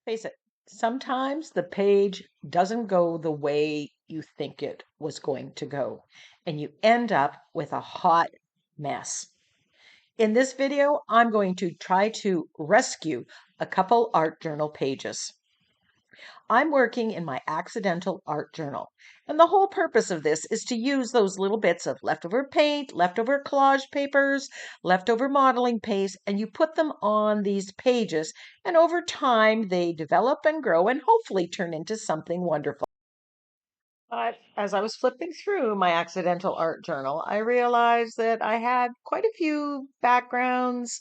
Face it, sometimes the page doesn't go the way you think it was going to go, and you end up with a hot mess. In this video, I'm going to try to rescue a couple art journal pages. I'm working in my accidental art journal, and the whole purpose of this is to use those little bits of leftover paint, leftover collage papers, leftover modeling paste, and you put them on these pages, and over time they develop and grow and hopefully turn into something wonderful. But as I was flipping through my accidental art journal, I realized that I had quite a few backgrounds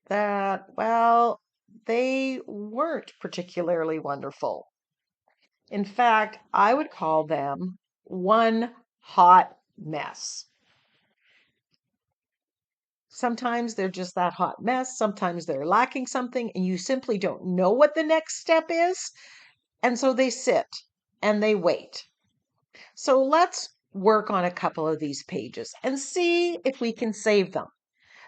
that, well, they weren't particularly wonderful. In fact, I would call them one hot mess. Sometimes they're just that hot mess. Sometimes they're lacking something, and you simply don't know what the next step is. And so they sit and they wait. So let's work on a couple of these pages and see if we can save them.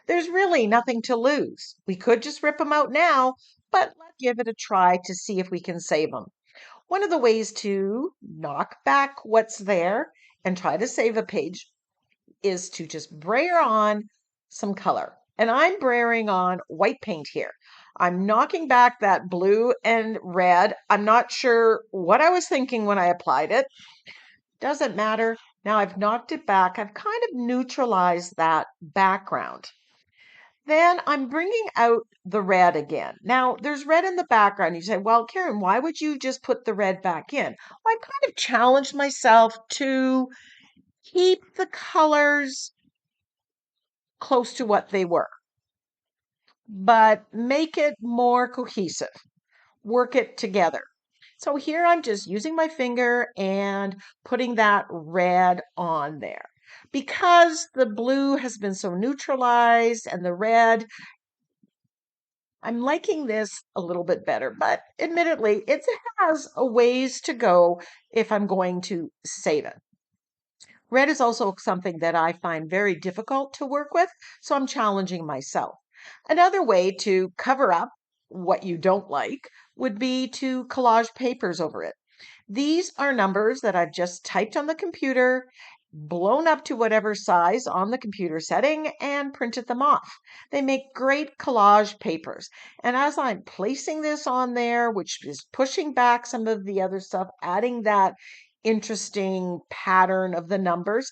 There's really nothing to lose. We could just rip them out now, but let's give it a try to see if we can save them. One of the ways to knock back what's there and try to save a page is to just brayer on some color. And I'm brayering on white paint here. I'm knocking back that blue and red. I'm not sure what I was thinking when I applied it. Doesn't matter. Now I've knocked it back. I've kind of neutralized that background. Then I'm bringing out the red again. Now, there's red in the background. You say, well, Karen, why would you just put the red back in? Well, I kind of challenged myself to keep the colors close to what they were, but make it more cohesive, work it together. So here I'm just using my finger and putting that red on there. Because the blue has been so neutralized and the red, I'm liking this a little bit better, but admittedly, it has a ways to go if I'm going to save it. Red is also something that I find very difficult to work with, so I'm challenging myself. Another way to cover up what you don't like would be to collage papers over it. These are numbers that I've just typed on the computer, blown up to whatever size on the computer setting, and printed them off. They make great collage papers. And as I'm placing this on there, which is pushing back some of the other stuff, adding that interesting pattern of the numbers,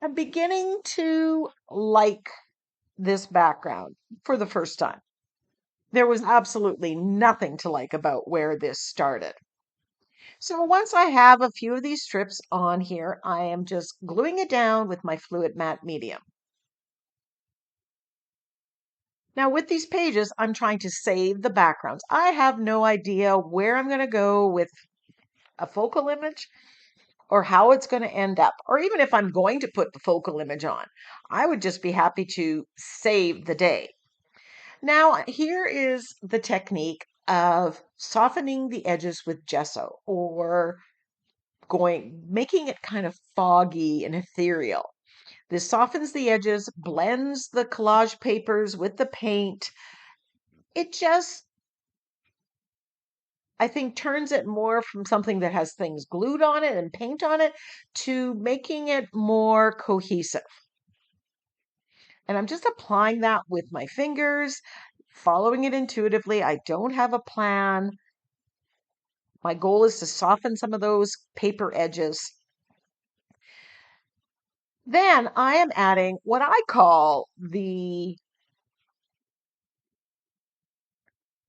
I'm beginning to like this background for the first time. There was absolutely nothing to like about where this started. So once I have a few of these strips on here, I am just gluing it down with my fluid matte medium. Now with these pages, I'm trying to save the backgrounds. I have no idea where I'm going to go with a focal image or how it's going to end up, or even if I'm going to put the focal image on. I would just be happy to save the day. Now, here is the technique of softening the edges with gesso or making it kind of foggy and ethereal. This softens the edges, blends the collage papers with the paint. It just, I think, turns it more from something that has things glued on it and paint on it to making it more cohesive. And I'm just applying that with my fingers, following it intuitively. I don't have a plan. My goal is to soften some of those paper edges. Then I am adding what I call the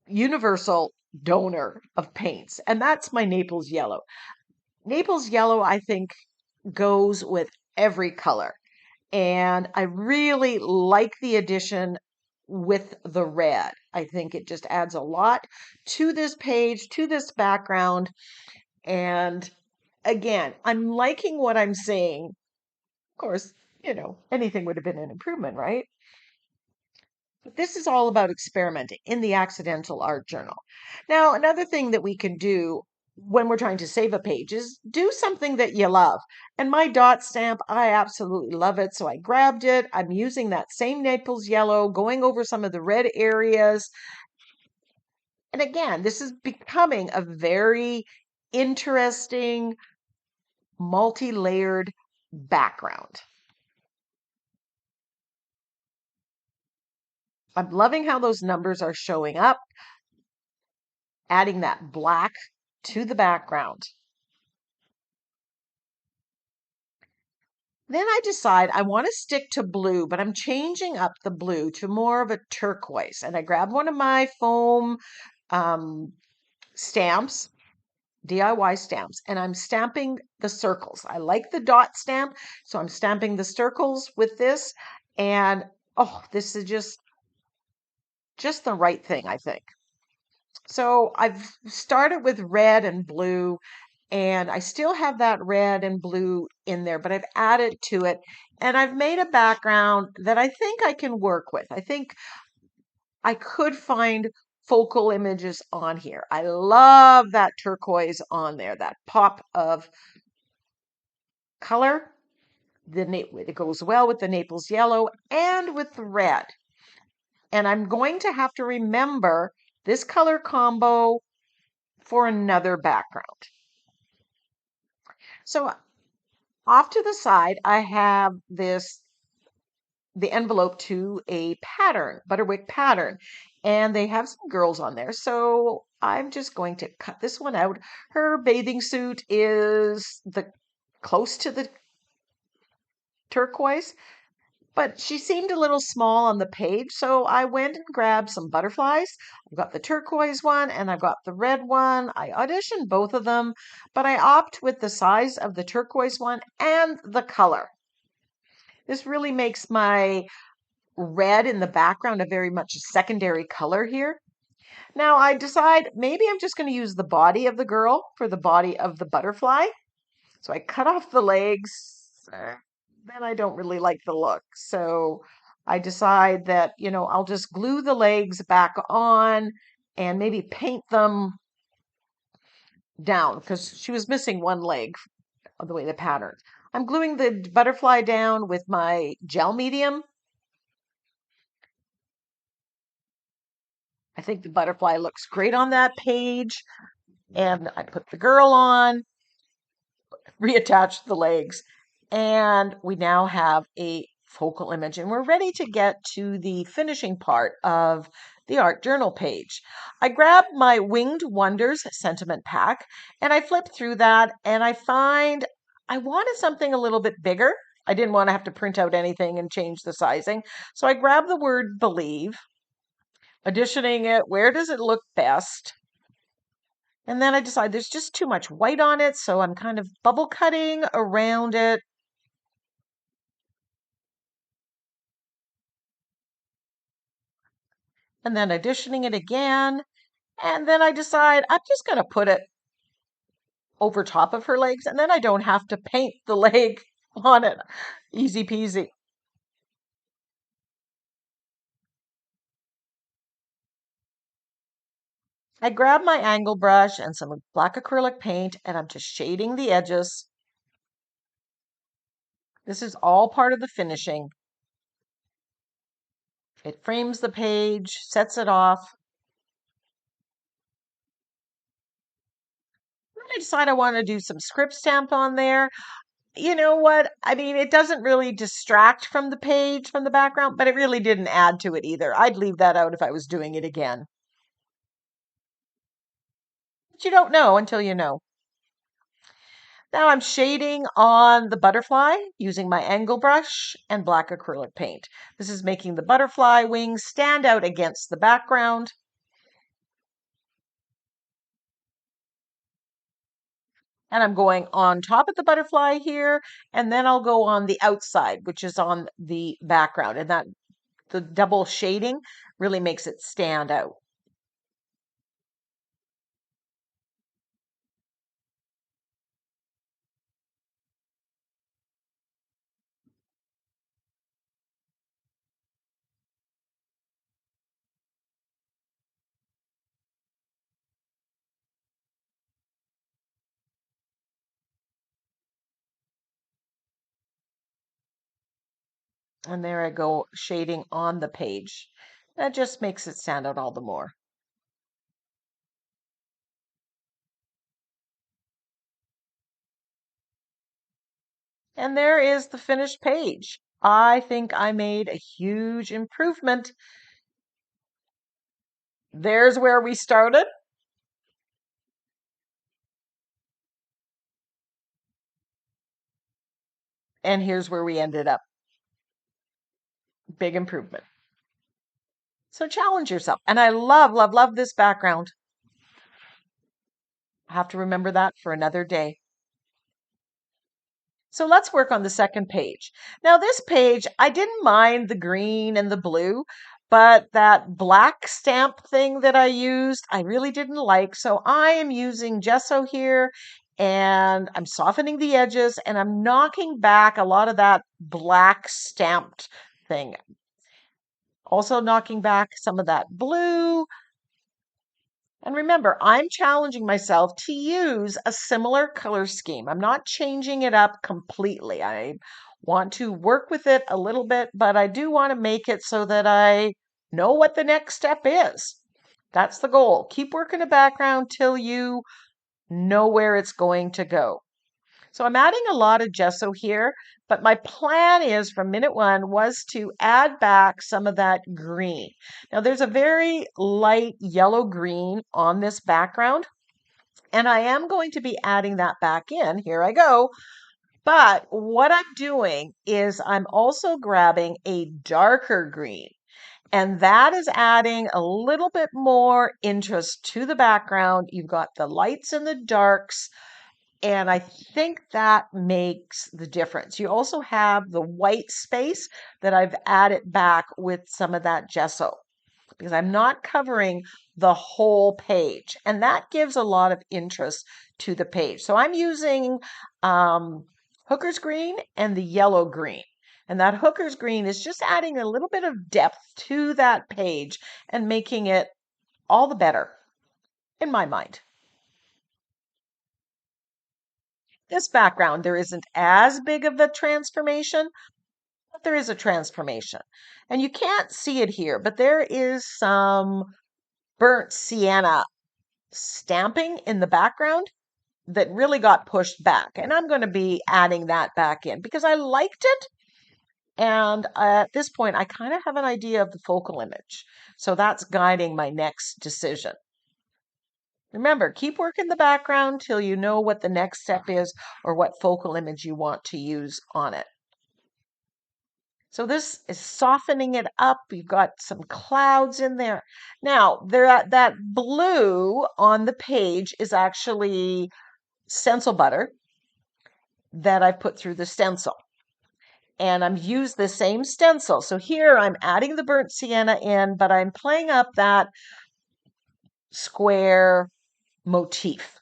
universal donor of paints, and that's my Naples yellow. Naples yellow, I think, goes with every color, and I really like the addition with the red. I think it just adds a lot to this page, to this background, and again, I'm liking what I'm seeing. Of course, anything would have been an improvement, right? But this is all about experimenting in the accidental art journal. Now, another thing that we can do when we're trying to save a page is do something that you love. And my dot stamp, I absolutely love it. So I grabbed it. I'm using that same Naples yellow, going over some of the red areas. And again, this is becoming a very interesting, multi-layered background. I'm loving how those numbers are showing up, adding that black to the background. Then I decide I want to stick to blue, but I'm changing up the blue to more of a turquoise. And I grab one of my foam um, stamps, DIY stamps, and I'm stamping the circles. I like the dot stamp, so I'm stamping the circles with this. And oh, this is just the right thing, I think. So I've started with red and blue, and I still have that red and blue in there, but I've added to it, and I've made a background that I think I can work with. I think I could find focal images on here. I love that turquoise on there, that pop of color. It goes well with the Naples yellow and with the red. And I'm going to have to remember this color combo for another background. So off to the side, I have the envelope to a pattern, Butterwick pattern, and they have some girls on there. So I'm just going to cut this one out. Her bathing suit is the close to the turquoise, but she seemed a little small on the page, so I went and grabbed some butterflies. I've got the turquoise one and I've got the red one. I auditioned both of them, but I opt with the size of the turquoise one and the color. This really makes my red in the background a very much a secondary color here. Now I decide maybe I'm just going to use the body of the girl for the body of the butterfly. So I cut off the legs. Then I don't really like the look. So I decide that, I'll just glue the legs back on and maybe paint them down because she was missing one leg of the way the pattern. I'm gluing the butterfly down with my gel medium. I think the butterfly looks great on that page. And I put the girl on, reattached the legs, and we now have a focal image. And we're ready to get to the finishing part of the art journal page. I grabbed my Winged Wonders sentiment pack and I flipped through that and I find I wanted something a little bit bigger. I didn't want to have to print out anything and change the sizing. So I grabbed the word believe, auditioning it. Where does it look best? And then I decide there's just too much white on it, so I'm kind of bubble cutting around it. And then auditioning it again. And then I decide I'm just going to put it over top of her legs, and then I don't have to paint the leg on it. Easy peasy. I grab my angle brush and some black acrylic paint, and I'm just shading the edges. This is all part of the finishing. It frames the page, sets it off. Then I decide I want to do some script stamp on there. You know what? I mean, it doesn't really distract from the page, from the background, but it really didn't add to it either. I'd leave that out if I was doing it again. But you don't know until you know. Now I'm shading on the butterfly using my angle brush and black acrylic paint. This is making the butterfly wings stand out against the background. And I'm going on top of the butterfly here, and then I'll go on the outside, which is on the background. And that the double shading really makes it stand out. And there I go, shading on the page. That just makes it stand out all the more. And there is the finished page. I think I made a huge improvement. There's where we started. And here's where we ended up. Big improvement. So challenge yourself. And I love, love, love this background. I have to remember that for another day. So let's work on the second page. Now this page, I didn't mind the green and the blue, but that black stamp thing that I used, I really didn't like. So I am using gesso here and I'm softening the edges and I'm knocking back a lot of that black stamped thing. Also knocking back some of that blue. And remember, I'm challenging myself to use a similar color scheme. I'm not changing it up completely. I want to work with it a little bit, but I do want to make it so that I know what the next step is. That's the goal. Keep working the background till you know where it's going to go. So I'm adding a lot of gesso here, but my plan is from minute one was to add back some of that green. Now there's a very light yellow green on this background, and I am going to be adding that back in. Here I go. But what I'm doing is I'm also grabbing a darker green, and that is adding a little bit more interest to the background. You've got the lights and the darks. And I think that makes the difference. You also have the white space that I've added back with some of that gesso because I'm not covering the whole page. And that gives a lot of interest to the page. So I'm using hooker's green and the yellow green. And that hooker's green is just adding a little bit of depth to that page and making it all the better in my mind. This background, there isn't as big of a transformation, but there is a transformation. And you can't see it here, but there is some burnt sienna stamping in the background that really got pushed back. And I'm going to be adding that back in because I liked it. And at this point, I kind of have an idea of the focal image. So that's guiding my next decision. Remember, keep working the background till you know what the next step is or what focal image you want to use on it. So this is softening it up. You've got some clouds in there. Now, that blue on the page is actually stencil butter that I put through the stencil. And I've used the same stencil. So here I'm adding the burnt sienna in, but I'm playing up that square motif.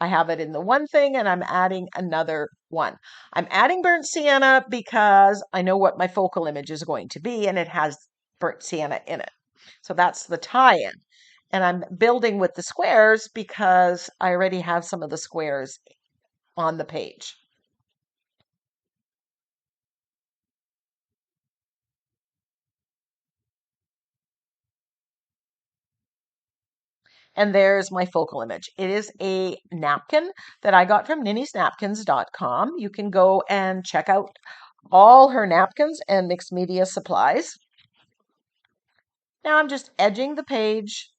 I have it in the one thing and I'm adding another one. I'm adding burnt sienna because I know what my focal image is going to be and it has burnt sienna in it. So that's the tie-in. And I'm building with the squares because I already have some of the squares on the page. And there's my focal image. It is a napkin that I got from NINNYSNAPKINS.com. You can go and check out all her napkins and mixed media supplies. Now I'm just edging the page.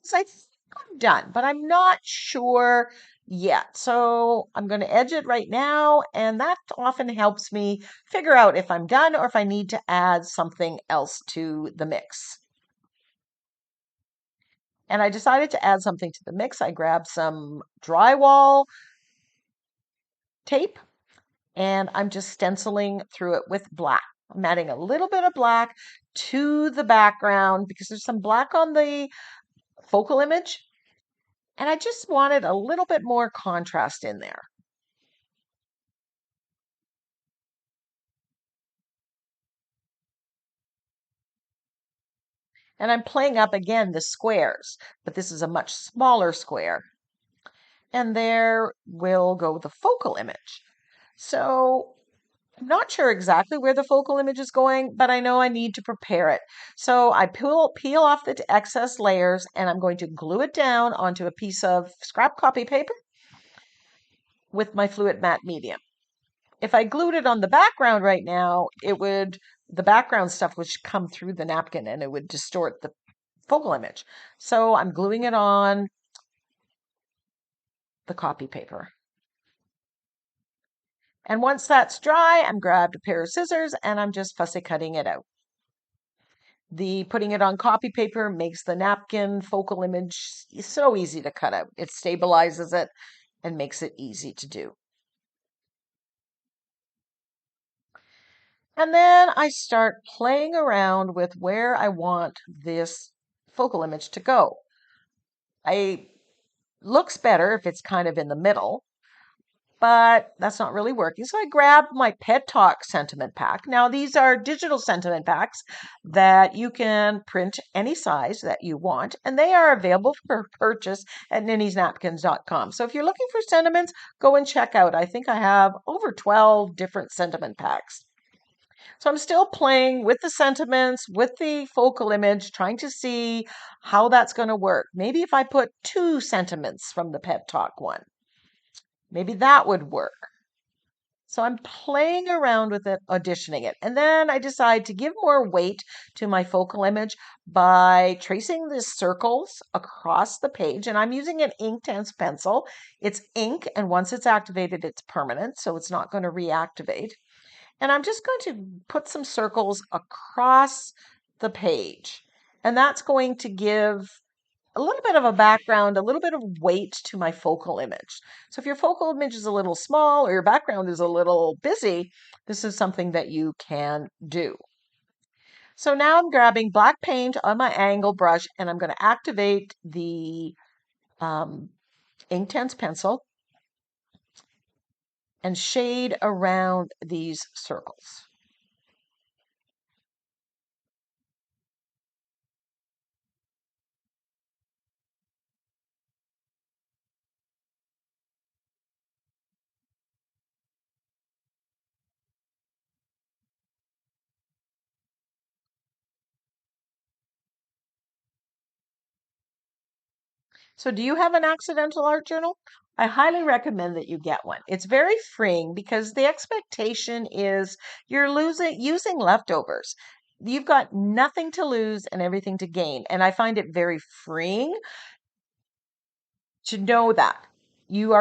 So I think I'm done, but I'm not sure yet. So I'm going to edge it right now, and that often helps me figure out if I'm done or if I need to add something else to the mix. And I decided to add something to the mix. I grabbed some drywall tape and I'm just stenciling through it with black. I'm adding a little bit of black to the background because there's some black on the focal image. And I just wanted a little bit more contrast in there. And I'm playing up again the squares, but this is a much smaller square. And there will go the focal image. So I'm not sure exactly where the focal image is going, but I know I need to prepare it. So I peel off the excess layers and I'm going to glue it down onto a piece of scrap copy paper with my fluid matte medium. if I glued it on the background right now, the background stuff would come through the napkin and it would distort the focal image. So I'm gluing it on the copy paper. And once that's dry, I'm grabbed a pair of scissors and I'm just fussy cutting it out. The putting it on copy paper makes the napkin focal image so easy to cut out. It stabilizes it and makes it easy to do. And then I start playing around with where I want this focal image to go. Looks better if it's kind of in the middle, but that's not really working. So I grabbed my Pet Talk sentiment pack. Now, these are digital sentiment packs that you can print any size that you want, and they are available for purchase at NINNYSNAPKINS.com. So if you're looking for sentiments, go and check out. I think I have over 12 different sentiment packs. So I'm still playing with the sentiments, with the focal image, trying to see how that's going to work. Maybe if I put 2 sentiments from the Pet Talk one, maybe that would work. So I'm playing around with it, auditioning it. And then I decide to give more weight to my focal image by tracing the circles across the page. And I'm using an Inktense pencil. It's ink, and once it's activated, it's permanent, so it's not going to reactivate. And I'm just going to put some circles across the page. And that's going to give a little bit of a background, a little bit of weight to my focal image. So if your focal image is a little small or your background is a little busy, this is something that you can do. So now I'm grabbing black paint on my angle brush and I'm going to activate the Inktense pencil and shade around these circles. So do you have an accidental art journal? I highly recommend that you get one. It's very freeing because the expectation is you're using leftovers. You've got nothing to lose and everything to gain. And I find it very freeing to know that you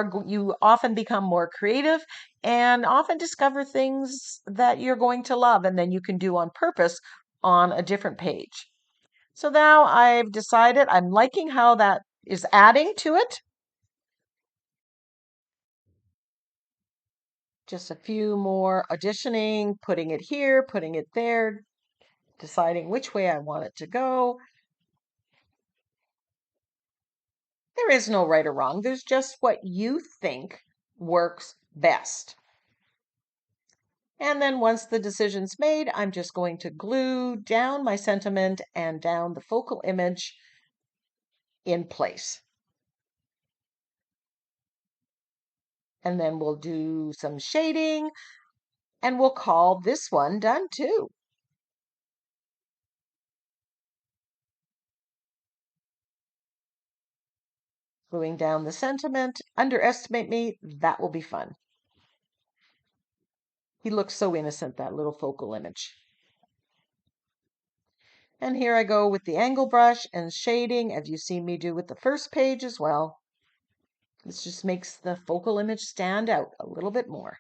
often become more creative and often discover things that you're going to love and then you can do on purpose on a different page. So now I've decided I'm liking how that is adding to it. Just a few more auditioning, putting it here, putting it there, deciding which way I want it to go. There is no right or wrong. There's just what you think works best. And then once the decision's made, I'm just going to glue down my sentiment and down the focal image in place. And then we'll do some shading and we'll call this one done too. Gluing down the sentiment. Underestimate me, that will be fun. He looks so innocent, that little focal image. And here I go with the angle brush and shading, as you see me do with the first page as well. This just makes the focal image stand out a little bit more.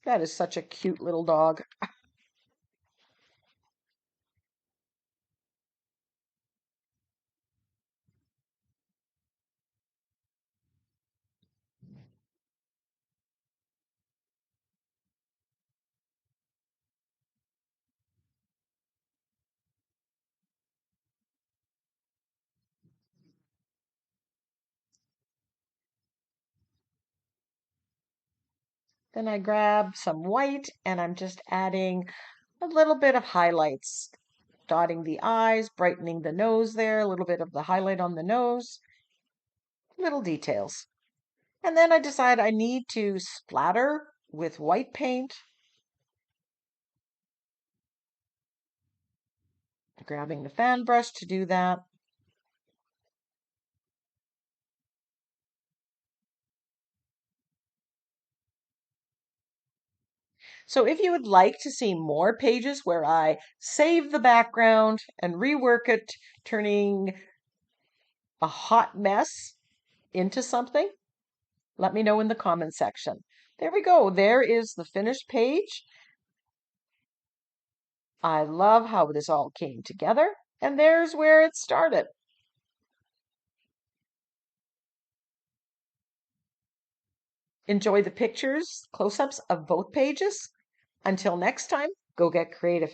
That is such a cute little dog. Then I grab some white and I'm just adding a little bit of highlights, dotting the eyes, brightening the nose there, a little bit of the highlight on the nose. little details. And then I decide I need to splatter with white paint, grabbing the fan brush to do that. So if you would like to see more pages where I save the background and rework it, turning a hot mess into something, let me know in the comment section. There we go. There is the finished page. I love how this all came together, and there's where it started. Enjoy the pictures, close-ups of both pages. Until next time, go get creative.